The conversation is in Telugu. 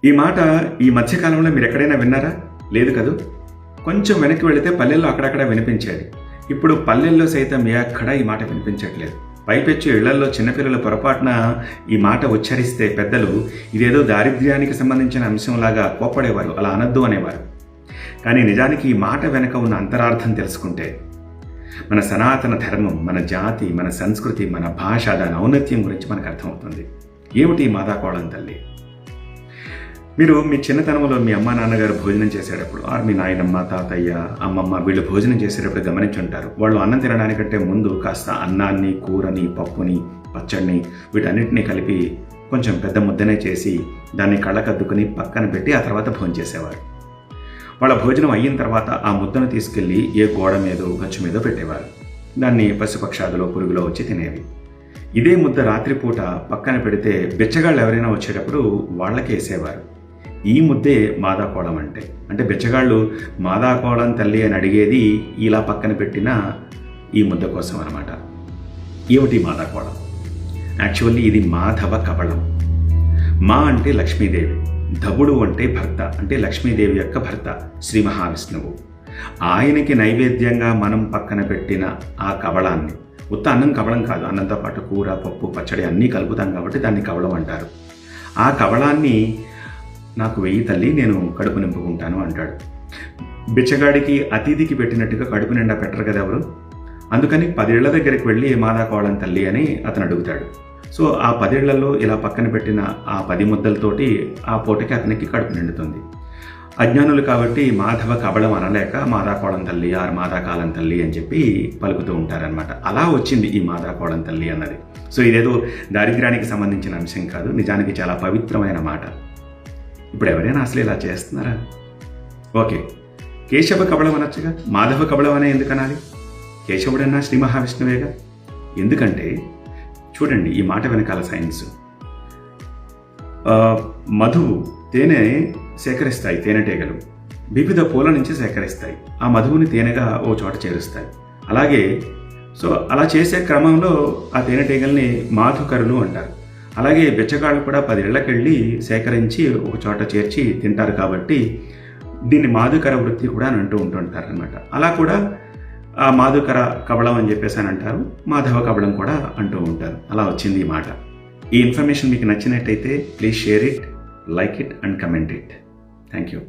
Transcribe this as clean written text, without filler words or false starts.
ఈ మాట ఈ మధ్యకాలంలో మీరు ఎక్కడైనా విన్నారా? లేదు కదూ. కొంచెం వెనక్కి వెళితే పల్లెల్లో అక్కడక్కడ వినిపించేది. ఇప్పుడు పల్లెల్లో సైతం ఎక్కడా ఈ మాట వినిపించట్లేదు. పైపెచ్చు ఇళ్లల్లో చిన్నపిల్లలు పొరపాటున ఈ మాట ఉచ్చరిస్తే పెద్దలు ఇదేదో దారిద్ర్యానికి సంబంధించిన అంశంలాగా కోప్పడేవారు, అలా అనద్దు అనేవారు. కానీ నిజానికి ఈ మాట వెనక ఉన్న అంతరార్థం తెలుసుకుంటే మన సనాతన ధర్మం, మన జాతి, మన సంస్కృతి, మన భాష, దాని ఔన్నత్యం గురించి మనకు అర్థమవుతుంది. ఏమిటి మాదాకోళం తల్లి? మీరు మీ చిన్నతనంలో మీ అమ్మ నాన్నగారు భోజనం చేసేటప్పుడు, మీ నాయనమ్మ, తాతయ్య, అమ్మమ్మ వీళ్ళు భోజనం చేసేటప్పుడు గమనించుంటారు. వాళ్ళు అన్నం తినడానికంటే ముందు కాస్త అన్నాన్ని, కూరని, పప్పుని, పచ్చడిని వీటన్నిటినీ కలిపి కొంచెం పెద్ద ముద్దనే చేసి దాన్ని కళ్ళకద్దుకుని పక్కన పెట్టి ఆ తర్వాత భోజనం చేసేవారు. వాళ్ళ భోజనం అయిన తర్వాత ఆ ముద్దను తీసుకెళ్ళి ఏ గోడ మీదో గచ్చు మీదో పెట్టేవారు. దాన్ని పశుపక్షాదులో పురుగులో వచ్చి తినేవి. ఇదే ముద్ద రాత్రిపూట పక్కన పెడితే బిచ్చగాళ్ళు ఎవరైనా వచ్చేటప్పుడు వాళ్ళకి వేసేవారు. ఈ ముద్దే మాదాకోళం అంటే బిచ్చగాళ్ళు మాదాకోళం తల్లి అని అడిగేది ఇలా పక్కన పెట్టిన ఈ ముద్ద కోసం అనమాట. ఏమిటి మాదాకోళం? యాక్చువల్లీ ఇది మాధవ కబళం. మా అంటే లక్ష్మీదేవి, ధవుడు అంటే భర్త, అంటే లక్ష్మీదేవి యొక్క భర్త శ్రీ మహావిష్ణువు. ఆయనకి నైవేద్యంగా మనం పక్కన పెట్టిన ఆ కబళాన్ని, ఉత్త అన్నం కబళం కాదు, అన్నంతో పాటు కూర, పప్పు, పచ్చడి అన్నీ కలుపుతాం కాబట్టి దాన్ని కబళం అంటారు. ఆ కబళాన్ని నాకు వెయ్యి తల్లి, నేను కడుపు నింపుకుంటాను అంటాడు. బిచ్చగాడికి అతిథికి పెట్టినట్టుగా కడుపు నిండా పెట్టరు కదా ఎవరు. అందుకని 10 ఇళ్ల దగ్గరికి వెళ్ళి మాదాకోళం తల్లి అని అతను అడుగుతాడు. సో ఆ 10 ఇళ్లలో ఇలా పక్కన పెట్టిన ఆ 10 ముద్దలతోటి ఆ పూటకి అతనికి కడుపు నిండుతుంది. అజ్ఞానులు కాబట్టి మాధవ కబళం అనలేక మాదాకోళం తల్లి ఆర్ మాదాకాలం తల్లి అని చెప్పి పలుకుతూ ఉంటారనమాట. అలా వచ్చింది ఈ మాదాకోళం తల్లి అన్నది. సో ఇదేదో దారిద్ర్యానికి సంబంధించిన అంశం కాదు, నిజానికి చాలా పవిత్రమైన మాట. ఇప్పుడు ఎవరైనా అసలు ఇలా చేస్తున్నారా? ఓకే, కేశవ కబళం అనొచ్చుగా, మాధవ కబళం అనే ఎందుకు అనాలి? కేశవుడన్నా శ్రీ మహావిష్ణువేగా. ఎందుకంటే చూడండి ఈ మాట వెనకాల సైన్స్. మధువు, తేనె సేకరిస్తాయి తేనెటీగలు, వివిధ పూల నుంచి సేకరిస్తాయి. ఆ మధువుని తేనెగా ఓ చోట చేరుస్తాయి. అలాగే సో అలా చేసే క్రమంలో ఆ తేనెటీగల్ని మాధుకరులు అంటారు. అలాగే బిచ్చగాళ్ళు కూడా 10 ఇళ్లకెళ్ళి సేకరించి ఒక చోట చేర్చి తింటారు కాబట్టి దీన్ని మాధుకర వృత్తి కూడా అని అంటూ ఉంటుంటారు అనమాట. అలా కూడా ఆ మాధుకర కబళం అని చెప్పేసి అని అంటారు, మాధవ కబళం కూడా అంటూ ఉంటారు. అలా వచ్చింది ఈ మాట. ఈ ఇన్ఫర్మేషన్ మీకు నచ్చినట్టయితే please share it, like it and comment it. Thank you.